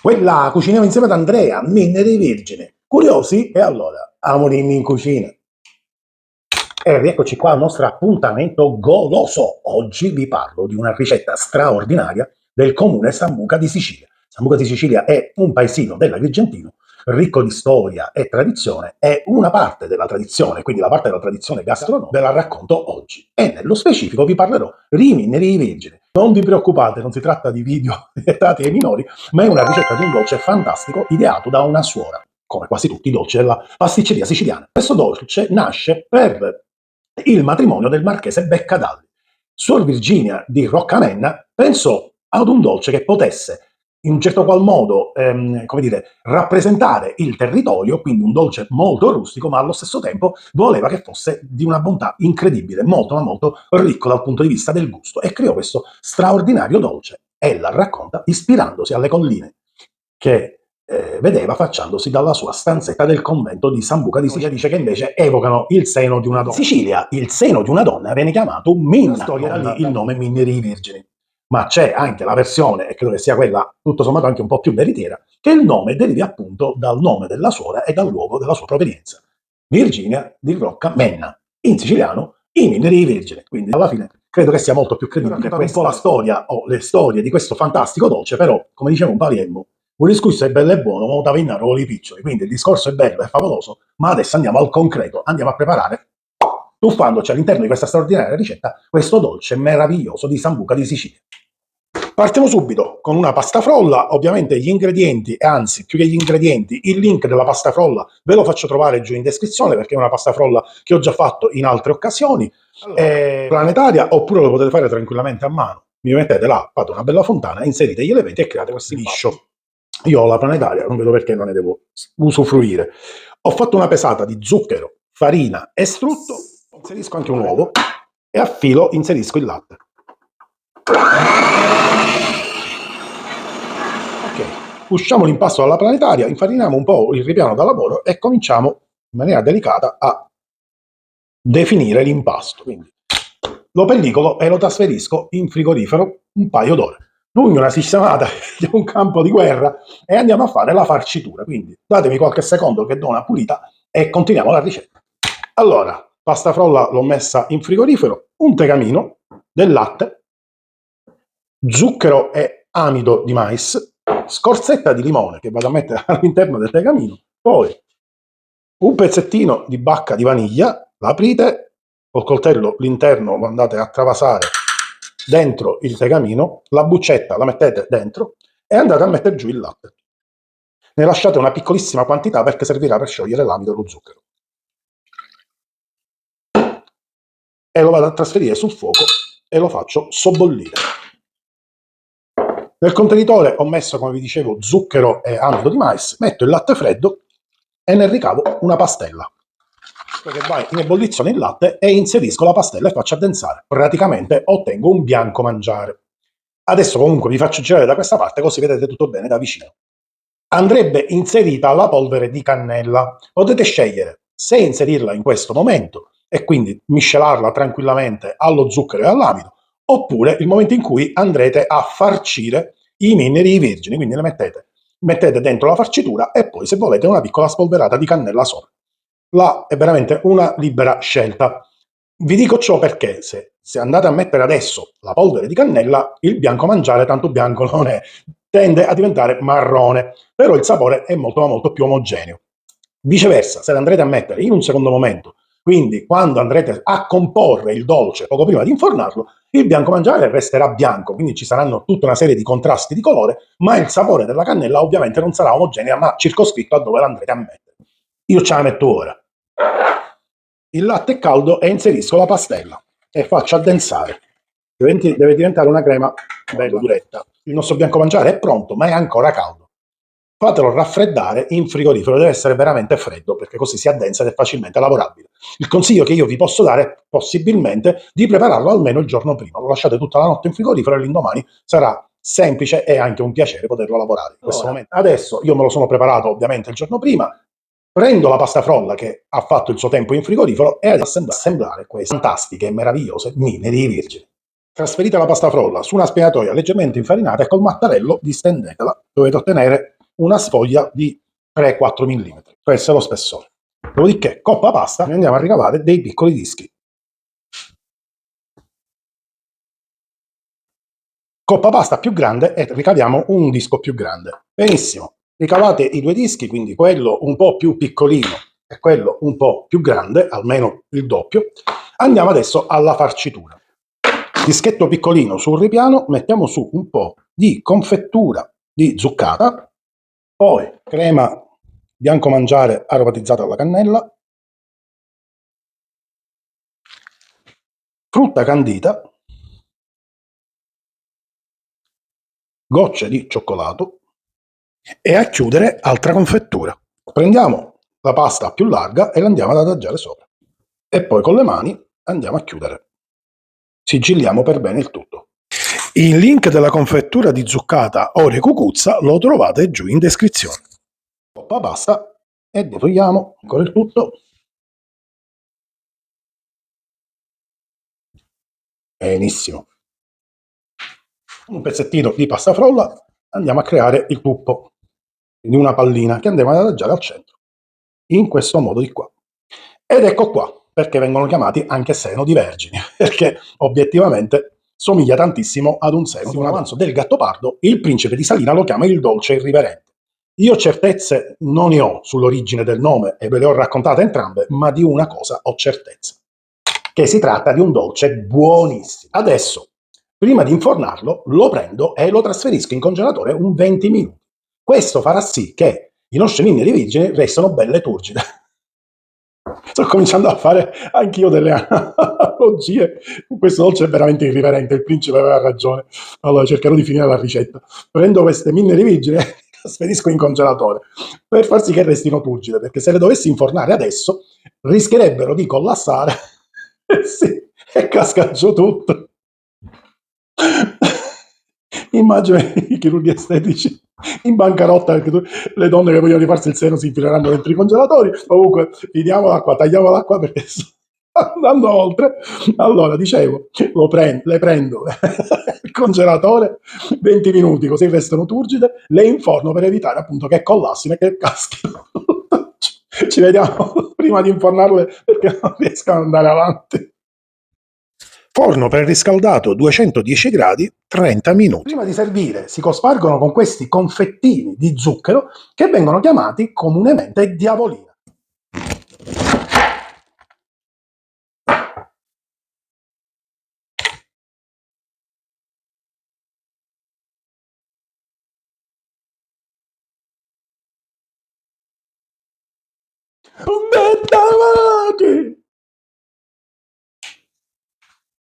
Quella cuciniamo insieme ad Andrea, Minneri Vergine. Curiosi? E allora, amorimmi in cucina. E rieccoci qua al nostro appuntamento goloso. Oggi vi parlo di una ricetta straordinaria del comune Sambuca di Sicilia. Sambuca di Sicilia è un paesino dell'Agrigentino, ricco di storia e tradizione, e una parte della tradizione, quindi la parte della tradizione gastronomica, ve la racconto oggi. E nello specifico vi parlerò di Minneri Vergine. Non vi preoccupate, non si tratta di video vietati ai minori, ma è una ricetta di un dolce fantastico ideato da una suora, come quasi tutti i dolci della pasticceria siciliana. Questo dolce nasce per il matrimonio del marchese Beccadalli. Suor Virginia di Roccamenna pensò ad un dolce che potesse in un certo qual modo come dire, rappresentare il territorio, quindi un dolce molto rustico, ma allo stesso tempo voleva che fosse di una bontà incredibile, molto ma molto ricco dal punto di vista del gusto, e creò questo straordinario dolce. Ella racconta ispirandosi alle colline che vedeva affacciandosi dalla sua stanzetta del convento di Sambuca di Sicilia. Dice che invece evocano il seno di una donna. In Sicilia il seno di una donna viene chiamato minna. La storia era lì il nome Minneri Vergini. Ma c'è anche la versione, e credo che sia quella tutto sommato anche un po' più veritiera, che il nome derivi appunto dal nome della suora e dal luogo della sua provenienza. Virginia di Roccamenna, in siciliano i Minneri Vergini. Quindi alla fine credo che sia molto più credibile un po' la storia o le storie di questo fantastico dolce, però come diceva un Paliemmo, un discorso è bello e buono, ma da vinnare i piccioli. Quindi il discorso è bello, è favoloso, ma adesso andiamo al concreto, andiamo a preparare, tuffandoci all'interno di questa straordinaria ricetta, questo dolce meraviglioso di Sambuca di Sicilia. Partiamo subito con una pasta frolla. Ovviamente gli ingredienti, e anzi più che gli ingredienti, il link della pasta frolla ve lo faccio trovare giù in descrizione, perché è una pasta frolla che ho già fatto in altre occasioni. Planetaria, oppure lo potete fare tranquillamente a mano. Mi mettete là, fate una bella fontana, inserite gli elementi e create questo liscio. Io ho la planetaria, non vedo perché non ne devo usufruire. Ho fatto una pesata di zucchero, farina e strutto, inserisco anche un uovo e a filo inserisco il latte. Ok, usciamo l'impasto dalla planetaria, infariniamo un po' il ripiano da lavoro e cominciamo in maniera delicata a definire l'impasto. Quindi lo pellicolo e lo trasferisco in frigorifero un paio d'ore. Lungo una sistemata di un campo di guerra e andiamo a fare la farcitura. Quindi datemi qualche secondo che do una pulita e continuiamo la ricetta. Allora, pasta frolla l'ho messa in frigorifero, un tegamino, del latte, zucchero e amido di mais, scorzetta di limone che vado a mettere all'interno del tegamino, poi un pezzettino di bacca di vaniglia, l'aprite, col coltello l'interno lo andate a travasare dentro il tegamino, la buccetta la mettete dentro e andate a mettere giù il latte. Ne lasciate una piccolissima quantità perché servirà per sciogliere l'amido e lo zucchero. E lo vado a trasferire sul fuoco e lo faccio sobbollire. Nel contenitore ho messo, come vi dicevo, zucchero e amido di mais, metto il latte freddo e ne ricavo una pastella. Che va in ebollizione il latte e inserisco la pastella e faccio addensare. Praticamente ottengo un bianco mangiare. Adesso comunque vi faccio girare da questa parte così vedete tutto bene da vicino. Andrebbe inserita la polvere di cannella. Potete scegliere se inserirla in questo momento e quindi miscelarla tranquillamente allo zucchero e all'amido, oppure il momento in cui andrete a farcire i Minneri Vergini. Quindi le mettete dentro la farcitura e poi, se volete, una piccola spolverata di cannella sopra. Là è veramente una libera scelta. Vi dico ciò perché se andate a mettere adesso la polvere di cannella, il bianco mangiare tanto bianco non è, tende a diventare marrone, però il sapore è molto ma molto più omogeneo. Viceversa, se le andrete a mettere in un secondo momento, quindi quando andrete a comporre il dolce poco prima di infornarlo, il bianco mangiare resterà bianco, quindi ci saranno tutta una serie di contrasti di colore, ma il sapore della cannella ovviamente non sarà omogenea, ma circoscritto a dove l'andrete a mettere. Io ce la metto ora. Il latte è caldo e inserisco la pastella e faccio addensare. Deve diventare una crema bella duretta. Il nostro bianco mangiare è pronto, ma è ancora caldo. Fatelo raffreddare in frigorifero, deve essere veramente freddo perché così si addensa ed è facilmente lavorabile. Il consiglio che io vi posso dare è possibilmente di prepararlo almeno il giorno prima. Lo lasciate tutta la notte in frigorifero e l'indomani sarà semplice e anche un piacere poterlo lavorare in questo momento. Adesso io me lo sono preparato ovviamente il giorno prima. Prendo la pasta frolla che ha fatto il suo tempo in frigorifero e ad assemblare queste fantastiche e meravigliose Minneri Vergini. Trasferite la pasta frolla su una spianatoia leggermente infarinata e col mattarello distendetela. Dovete ottenere una sfoglia di 3-4 mm. Questo è lo spessore. Dopodiché, coppa pasta, ne andiamo a ricavare dei piccoli dischi. Coppa pasta più grande e ricaviamo un disco più grande. Benissimo. Ricavate i due dischi, quindi quello un po' più piccolino e quello un po' più grande, almeno il doppio. Andiamo adesso alla farcitura. Dischetto piccolino sul ripiano, mettiamo su un po' di confettura di zuccata, poi crema bianco mangiare aromatizzata alla cannella, frutta candita, gocce di cioccolato e a chiudere altra confettura. Prendiamo la pasta più larga e la andiamo ad adagiare sopra. E poi con le mani andiamo a chiudere. Sigilliamo per bene il tutto. Il link della confettura di zuccata Oreo Cucuzza lo trovate giù in descrizione. Coppa pasta e togliamo ancora il tutto. Benissimo. Un pezzettino di pasta frolla, andiamo a creare il puppo di una pallina che andiamo ad adagiare al centro, in questo modo di qua. Ed ecco qua perché vengono chiamati anche seno di vergine, perché obiettivamente somiglia tantissimo ad un seno di un avanzo del Gattopardo. Il principe di Salina lo chiama il dolce irriverente. Io certezze non ne ho sull'origine del nome e ve le ho raccontate entrambe, ma di una cosa ho certezza, che si tratta di un dolce buonissimo. Adesso, prima di infornarlo, lo prendo e lo trasferisco in congelatore un 20 minuti. Questo farà sì che i nostri minneri virgini restano belle turgide. Sto cominciando a fare anch'io delle analogie. Questo dolce è veramente irriverente, il principe aveva ragione. Allora cercherò di finire la ricetta. Prendo queste minneri virgini e le trasferisco in congelatore per far sì che restino turgide, perché se le dovessi infornare adesso rischierebbero di collassare sì, e casca giù tutto. Immagino i chirurghi estetici in bancarotta perché le donne che vogliono rifarsi il seno si infileranno dentro i congelatori. Comunque, finiamo l'acqua, tagliamo l'acqua perché sto andando oltre. Allora, dicevo, le prendo il congelatore 20 minuti, così restano turgide, le inforno per evitare appunto che collassino e che caschino. Ci vediamo prima di infornarle perché non riesco ad andare avanti. Forno preriscaldato 210 gradi, 30 minuti. Prima di servire si cospargono con questi confettini di zucchero che vengono chiamati comunemente diavolina. Bentavati!